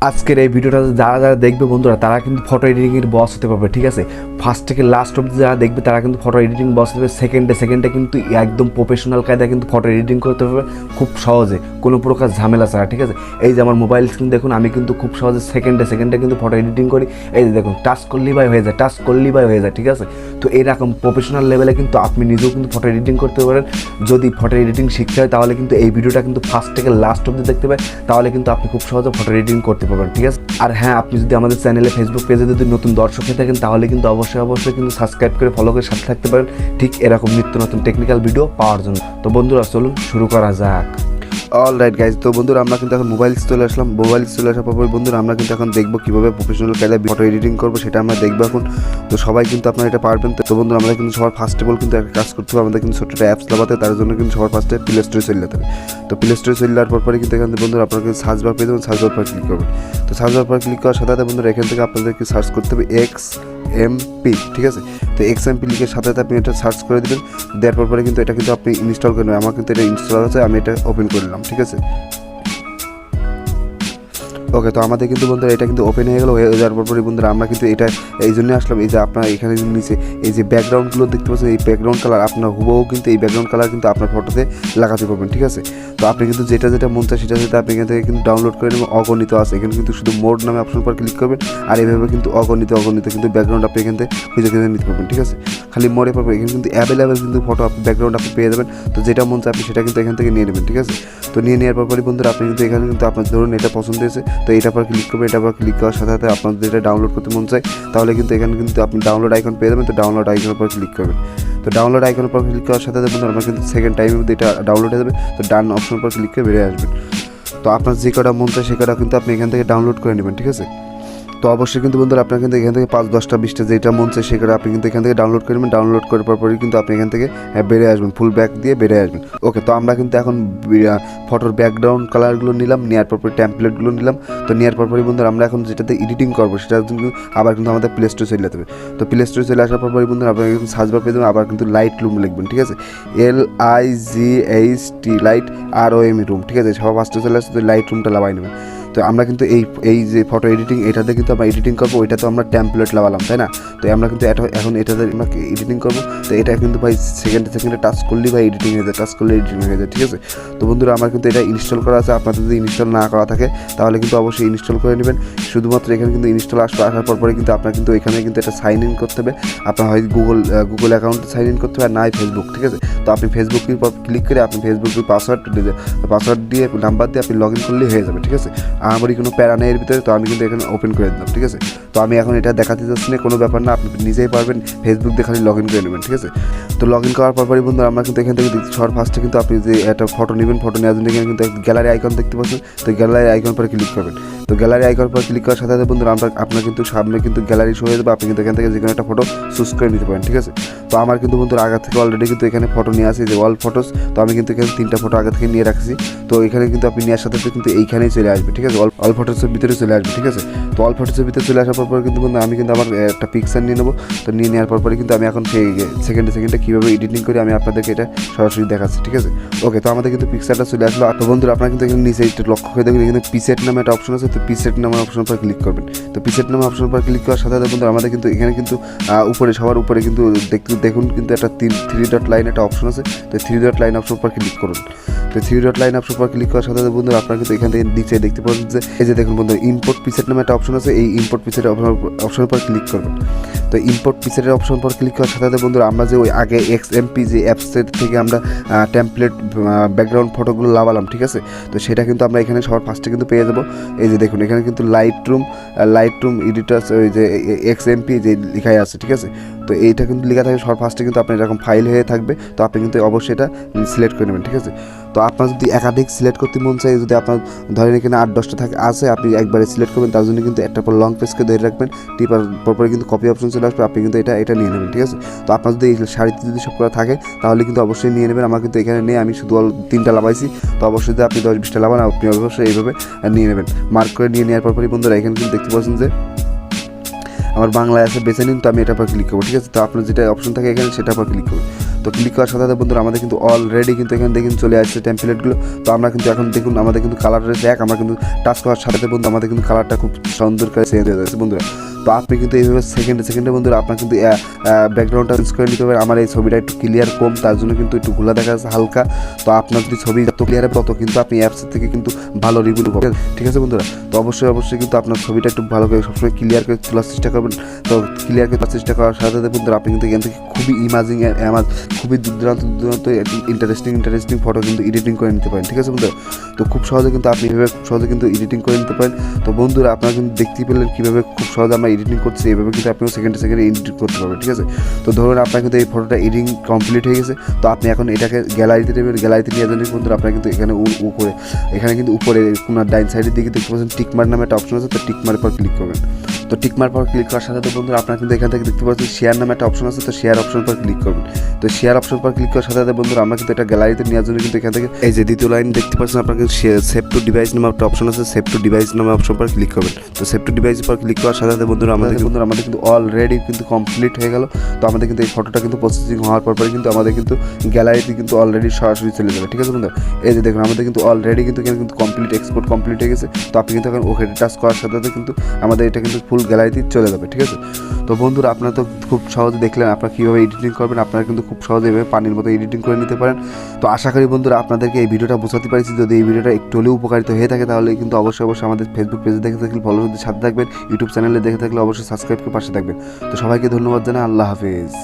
আজকের এই ভিডিওটা যারা যারা দেখবে বন্ধুরা তারা কিন্তু ফটো এডিটিংয়ের বস হতে পারবে, ঠিক আছে। ফার্স্ট থেকে লাস্ট অবধি যারা দেখবে তারা কিন্তু ফটো এডিটিং বস হতে পারবে। সেকেন্ডে কিন্তু একদম প্রফেশনাল কায়দায় কিন্তু ফটো এডিটিং করতে পারবে খুব সহজে, কোনো প্রকার ঝামেলা ছাড়া, ঠিক আছে। এই যে আমার মোবাইল স্ক্রিন দেখুন, আমি কিন্তু খুব সহজে সেকেন্ডে কিন্তু ফটো এডিটিং করি। এই যে দেখুন, টাচ করলেই হয়ে যায়, ঠিক আছে। তো এরকম প্রফেশনাল লেভেলে কিন্তু আপনি নিজেও কিন্তু ফটো এডিটিং করতে পারেন। যদি ফটো এডিটিং শিখতে হয় তাহলে কিন্তু এই ভিডিওটা কিন্তু ফার্স্ট থেকে লাস্ট অবধি দেখতে পাই, তাহলে কিন্তু আপনি খুব সহজে ফটো এডিটিং করতে পারবেন, ঠিক আছে। আর হ্যাঁ, আপনি যদি আমাদের চ্যানেলে ফেসবুক পেজে যদি নতুন দর্শক হয়ে থাকেন তাহলে কিন্তু অবশ্যই কিন্তু সাবস্ক্রাইব করে ফলো করে সাথে থাকতে পারেন, ঠিক এরকম নিত্য নতুন টেকনিক্যাল ভিডিও পাওয়ার জন্য। তো বন্ধুরা চলুন শুরু করা যাক। অলরাইট গাইজ, তো বন্ধুরা আমরা কিন্তু এখন মোবাইল চলে আসলাম। মোবাইল চলে আসার পর বন্ধুরা আমরা কিন্তু এখন দেখবো কীভাবে প্রফেশনাল কায়দায় ফটো এডিটিং করবো, সেটা আমরা দেখবো এখন। তো সবাই কিন্তু আপনারা এটা পারবেন। তো বন্ধুরা আমরা কিন্তু সবার ফার্স্ট অফ অল কিন্তু একটা কাজ করতে হবে, আমাদের কিন্তু ছোট্ট একটা অ্যাপস লাগাতে, তার জন্য কিন্তু সবার ফার্স্টে প্লে স্টোরে চলে যেতে হবে। তো প্লে স্টোরে চলে যাওয়ার পরে কিন্তু এখান থেকে বন্ধুরা আপনারা কিন্তু সার্চ বার পেয়ে যাবেন, সার্চ বার পর ক্লিক করবেন। তো সার্চ বার পর ক্লিক করার সাথে সাথে বন্ধুরা এখান থেকে আপনাদেরকে সার্চ করতে হবে XMP, ঠিক আছে। তো XMP লিখে সাথে সাথে আপনি এটা সার্চ করে দেবেন। দেওয়ার পরে কিন্তু এটা কিন্তু আপনি ইনস্টল করে নেবেন। আমার কিন্তু এটা ইনস্টল আছে, আমি এটা ওপেন করে নিলাম, ঠিক আছে। ওকে, তো আমাদের কিন্তু বন্ধুরা এটা কিন্তু ওপেন হয়ে গেলো। হয়ে যাওয়ার পরে বন্ধুরা আমরা কিন্তু এটা এই জন্যই আসলাম, এই যে আপনার এখানে নিচে এই যে ব্যাকগ্রাউন্ডগুলো দেখতে পাচ্ছেন, এই ব্যাকগ্রাউন্ড কালার আপনার হুবহু কিন্তু এই ব্যাকগ্রাউন্ড কালার কিন্তু আপনার ফটোতে লাগাতে পারবেন, ঠিক আছে। তো আপনি কিন্তু যেটা মন চায় সেটা আপনি এখান থেকে কিন্তু ডাউনলোড করে নেবেন। অগণিত আছে, এখানে কিন্তু শুধু মোড নামে অপশন পর ক্লিক করবেন, আর এইভাবে কিন্তু অগণিত কিন্তু ব্যাকগ্রাউন্ড আপনি এখান থেকে খুঁজে নিতে পারবেন, ঠিক আছে। খালি মোড়ে পাবেন, এখানে কিন্তু অ্যাভেলেবেল কিন্তু ফটো ব্যাকগ্রাউন্ড আপনি পেয়ে যাবেন। তো যেটা মন চায় আপনি সেটা কিন্তু এখান থেকে নিয়ে নেবেন, ঠিক আছে। তো নিয়ে নেওয়ার পরই বন্ধুরা আপনি কিন্তু এখানে কিন্তু আপনার ধরুন এটা পছন্দ হয়েছে, তো এটা পর ক্লিক করবেন। এটা পর ক্লিক করার সাথে সাথে আপনার যেটা ডাউনলোড করতে মন চায় তাহলে কিন্তু এখানে কিন্তু আপনি ডাউনলোড আইকন পেয়ে যাবেন। তো ডাউনলোড আইকনের পর ক্লিক করবেন। তো ডাউনলোড আইকনের পর ক্লিক করার সাথে সাথে বন্ধুরা আমরা কিন্তু সেকেন্ড টাইমের মধ্যে এটা ডাউনলোড হয়ে যাবে। তো ডান অপশনের পর ক্লিক করে বেরিয়ে আসবেন। তো আপনার যে কটা মন চায় সে কটা কিন্তু আপনি এখান থেকে ডাউনলোড করে নেবেন, ঠিক আছে। তো অবশ্যই কিন্তু বন্ধুরা আপনার কিন্তু এখান থেকে 5, 10টা, 20টা যেটা মন চায় সেটা আপনি কিন্তু এখান থেকে ডাউনলোড করে নেবেন। ডাউনলোড করার পরই কিন্তু আপনি এখান থেকে বেরিয়ে আসবেন, ফুল ব্যাক দিয়ে বেরিয়ে আসবেন। ওকে, তো আমরা কিন্তু এখন ফটোর ব্যাকগ্রাউন্ড কালারগুলো নিলাম, নেওয়ার পর ট্যাম্পলেটগুলো নিলাম। তো নেওয়ার পরই বন্ধুরা আমরা এখন যেটাতে এডিটিং করবো সেটা কিন্তু আবার কিন্তু আমাদের প্লে স্টোরে চলে যেতে হবে। তো প্লে স্টোরে চলে আসার পরই বন্ধুরা আপনারা কিন্তু সার্চ বার পেয়ে যাবেন, আবার কিন্তু Lightroom লিখবেন, ঠিক আছে। LIGHT LIGHTROM রুম, ঠিক আছে। সবার ফার্স্টে চলে আসছে, তো Lightroomটা লাগাই নেবেন। তো আমরা কিন্তু এই যে ফটো এডিটিং এটাতে কিন্তু আমরা এডিটিং করবো, ওইটা তো আমরা টেমপ্লেট লাগালাম, তাই না। তো আমরা কিন্তু এখন এটাতে আমরা এডিটিং করবো। তো এটা কিন্তু ভাই সেকেন্ডে টাচ করলেই ভাই এডিটিং হয়ে যায়, টাচ করলে এডিটিং হয়ে যায়, ঠিক আছে। তো বন্ধুরা আমার কিন্তু এটা ইনস্টল করা আছে, আপনাদের যদি ইনস্টল না করা থাকে তাহলে কিন্তু অবশ্যই ইনস্টল করে নেবেন। শুধুমাত্র এখানে কিন্তু ইনস্টল আসার পরে কিন্তু আপনার কিন্তু এখানে কিন্তু এটা সাইন ইন করতে হবে। আপনার হয় গুগল অ্যাকাউন্টে সাইন ইন করতে হবে, আর নাই ফেসবুক, ঠিক আছে। তো আপনি ফেসবুকের পর ক্লিক করে আপনি ফেসবুকের পাসওয়ার্ড দিয়ে নাম্বার দিয়ে আপনি লগ ইন করলেই হয়ে যাবে, ঠিক আছে। আমারই কোনো প্যারা নেই এর ভিতরে, তো আমি কিন্তু এখানে ওপেন করে দিলাম, ঠিক আছে। তো আমি এখন এটা দেখাতে যাচ্ছি না, কোনো ব্যাপার না, আপনি নিজেই পারবেন। ফেসবুক দিয়ে খালি লগ ইন করে নেবেন, ঠিক আছে। তো লগ ইন করার পরই বন্ধুরা আমরা কিন্তু এখান থেকে সবার ফার্স্টে কিন্তু আপনি যে একটা ফটো নেবেন, ফটো নেওয়ার জন্য এখানে কিন্তু গ্যালারি আইকন দেখতে পাচ্ছেন। তো গ্যালারি আইকন পরে ক্লিক করবেন। তো গ্যালারি আইকন পর ক্লিক করার সাথে সাথে বন্ধুরা আপনার কিন্তু সামনে কিন্তু গ্যালারি শো হয়ে যাবে। আপনি কিন্তু এখান থেকে যে কোনো একটা ফটো চুজ করে নিতে পারেন, ঠিক আছে। তো আমার কিন্তু বন্ধুরা আগে থেকে অলরেডি কিন্তু এখানে ফটো নিয়ে আসি, যে অল ফটোস। তো আমি কিন্তু এখানে 3টা ফটো আগে থেকে নিয়ে রাখছি। তো এখানে কিন্তু আপনি নেওয়ার সাথে সাথে কিন্তু এইখানেই চলে আসবে, ঠিক আছে। অল ফটোসের ভিতরে চলে আসবে, ঠিক আছে। তো অল ফটোসের ভিতরে চলে আসার পর কিন্তু আমি কিন্তু আমার একটা পিকচার নিয়ে নেবো। তো নিয়ে নেওয়ার পরে কিন্তু আমি এখন সেই সেকেন্ডে কীভাবে এডিটিং করি আমি আপনাদেরকে এটা সরাসরি দেখাচ্ছি, ঠিক আছে। ওকে, তো আমাদের কিন্তু পিকচারটা চলে আসলো। তো বন্ধুরা আপনারা কিন্তু এখানে নিচে একটু লক্ষ্য করে দেখবেন, এখানে পিসেট নামে একটা অপশন আছে। তো পিসেট নামের অপশন পর ক্লিক করবেন। তো পিসেট নামে অপশন পর ক্লিক করার সাথে সাথে বন্ধুরা আমাদের কিন্তু এখানে কিন্তু সবার উপরে কিন্তু দেখুন কিন্তু একটা 3 ডট লাইন একটা অপশন আছে। তো 3 ডট লাইন অপশন পর ক্লিক করুন। তো 3 ডট লাইন অপশন পর ক্লিক করার সাথে সাথে বন্ধুরা আপনারা কিন্তু এখান থেকে নিচে দেখতে পাবেন যে এই যে দেখুন বন্ধুরা ইম্পোর্ট পিসেট নামে একটা অপশন আছে। এই ইম্পোর্ট পিসেট অপশনের পর ক্লিক করবেন। তো ইম্পোর্ট পিকচারের অপশন পর ক্লিক করার সাথে সাথে বন্ধুরা আমরা যে ওই আগে XMP যে অ্যাপসের থেকে আমরা টেমপ্লেট ব্যাকগ্রাউন্ড ফটোগুলো লাগালাম, ঠিক আছে। তো সেটা কিন্তু আমরা এখানে সবার ফার্স্টে কিন্তু পেয়ে যাবো। এই যে দেখুন এখানে কিন্তু লাইটরুম এডিটার্স ওই যে XMP যে লেখাই আছে, ঠিক আছে। তো এইটা কিন্তু লেখা থাকে সবার ফার্স্টে কিন্তু আপনার এরকম ফাইল হয়ে থাকবে। তো আপনি কিন্তু অবশ্যই এটা সিলেক্ট করে নেবেন, ঠিক আছে। তো আপনার যদি একাধিক সিলেক্ট করতে মন চাই, যদি আপনার ধরেন এখানে 8-10টা থাকে আছে, আপনি একবারে সিলেক্ট করবেন। তার জন্য কিন্তু একটা পর লং প্রেসকে ধরে রাখবেন, টিপার পরপরে কিন্তু কপি অপশন চলে আসবে। আপনি কিন্তু এটা নিয়ে নেবেন, ঠিক আছে। তো আপনার যদি এই শাড়িতে যদি সব করা থাকে তাহলে কিন্তু অবশ্যই নিয়ে নেবেন। আমার কিন্তু এখানে নেই, আমি শুধু 3টা লাগাইছি। তো অবশ্যই যদি আপনি 10-20টা লাগান আপনি অবশ্যই এইভাবে নিয়ে নেবেন। মার্ক করে নিয়ে নেওয়ার পরপরই বন্ধুরা এখানে কিন্তু দেখতে পাচ্ছেন যে আমার বাংলায় আছে, বেছে নিন। তো আমি এটার পর ক্লিক করবো, ঠিক আছে। তো আপনার যেটা অপশন থাকে এখানে সেটার পর ক্লিক করবেন। তো ক্লিক করার সাথে সাথে বন্ধুরা আমাদের কিন্তু অলরেডি কিন্তু এখানে দেখুন চলে আসছে টেমপ্লেটগুলো। তো আমরা কিন্তু এখন দেখুন আমাদের কিন্তু কালার রয়েছে এক, আমরা কিন্তু টাচ করার সাথে সাথে বন্ধু আমাদের কিন্তু কালারটা খুব সুন্দর করে চেঞ্জ হয়ে যাচ্ছে বন্ধুরা। তো আপনি কিন্তু এইভাবে সেকেন্ডে বন্ধুরা আপনার কিন্তু ব্যাকগ্রাউন্ডটা চেঞ্জ করে নিতে হবে। আমার এই ছবিটা একটু ক্লিয়ার কম, তার জন্য কিন্তু একটু ঘোলা দেখা যাচ্ছে হালকা। তো আপনার যদি ছবি যত ক্লিয়ার হবে তত কিন্তু আপনি অ্যাপসের থেকে কিন্তু ভালো রিভিউ পাবেন, ঠিক আছে বন্ধুরা। তো অবশ্যই কিন্তু আপনার ছবিটা একটু ভালো করে সবসময় ক্লিয়ার করে তোলার চেষ্টা করবেন। তো ক্লিয়ার করে তোলার চেষ্টা করার সাথে সাথে বন্ধুরা আপনি কিন্তু এখান থেকে খুবই ইমাজিং খুবই দুর্দান্ত ইন্টারেস্টিং ফটো কিন্তু এডিটিং করে নিতে পারেন, ঠিক আছে বন্ধুরা। তো খুব সহজে কিন্তু আপনি এভাবে খুব সহজে কিন্তু এডিটিং করে নিতে পারেন। তো বন্ধুরা আপনারা কিন্তু দেখতেই পেলেন কীভাবে খুব সহজে আমরা এডিটিং করছি, এইভাবে কিন্তু আপনিও সেকেন্ডে এডিট করতে পারবেন, ঠিক আছে। তো ধরুন আপনার কিন্তু এই ফটোটা এডিটিং কমপ্লিট হয়ে গেছে। তো আপনি এখন এটাকে গ্যালারিতে নেবেন, গ্যালারিতে নিয়ে যাবেন বন্ধুরা। আপনার কিন্তু এখানে কিন্তু উপরে কোনার ডাইন সাইডের দিকে দেখতে পাচ্ছেন টিকমার নামে একটা অপশন আছে। তো টিকমার পর ক্লিক করবেন। তো টিকমার পর ক্লিক করার সাথে বন্ধুরা আপনার কিন্তু এখান থেকে দেখতে পাচ্ছেন শেয়ার নামে একটা অপশন আছে। তো শেয়ার অপশন পর ক্লিক করবেন। তো শেয়ার অপশন পর ক্লিক করার সাথে সাথে বন্ধুরা আমরা কিন্তু এটা গ্যালারিতে নেওয়ার জন্য কিন্তু এখান থেকে এই যে দ্বিতীয় লাইন দেখতে পাচ্ছেন আপনার কিন্তু সেভ টু ডিভাইস নামে একটা অপশন আছে। সেভ টু ডিভাইস নামে অপশন পর ক্লিক করবেন। তো সেভ টু ডিভাইস পর ক্লিক করার সাথে সাথে বন্ধুরা আমাদের কিন্তু অলরেডি কিন্তু কমপ্লিট হয়ে গেল। তো আমাদের কিন্তু এই ফটোটা কিন্তু প্রসেসিং হওয়ার পরে কিন্তু আমাদের কিন্তু গ্যালারিতে কিন্তু অলরেডি সরাসরি চলে যাবে, ঠিক আছে বন্ধুরা। এই যে দেখুন আমাদের কিন্তু অলরেডি কিন্তু এখানে কিন্তু কমপ্লিট এক্সপোর্ট কমপ্লিট হয়ে গেছে। তো আপনি কিন্তু এখন ওকে টাচ করার সাথে সাথে কিন্তু আমাদের এটা কিন্তু ফুল গ্যালারিতে চলে যাবে, ঠিক আছে। তো বন্ধুরা আপনারা তো খুব সহজে দেখলেন আপনারা কীভাবে এডিটিং করবেন। আপনারা কিন্তু খুব সহজে এভাবে পানির মতো এডিটিং করে নিতে পারেন। তো আশা করি বন্ধুরা আপনাদেরকে এই ভিডিওটা বোঝাতে পারছি। যদি এই ভিডিওটা একটু হলেও উপকারিত হয়ে থাকে তাহলে কিন্তু অবশ্যই আমাদের ফেসবুক পেজে দেখে থাকলে ফলো করতে সাথে থাকবেন, ইউটিউব চ্যানেলে দেখে থাকলে অবশ্যই সাবস্ক্রাইব করে পাশে থাকবেন। তো সবাইকে ধন্যবাদ জানাই, আল্লাহ হাফেজ।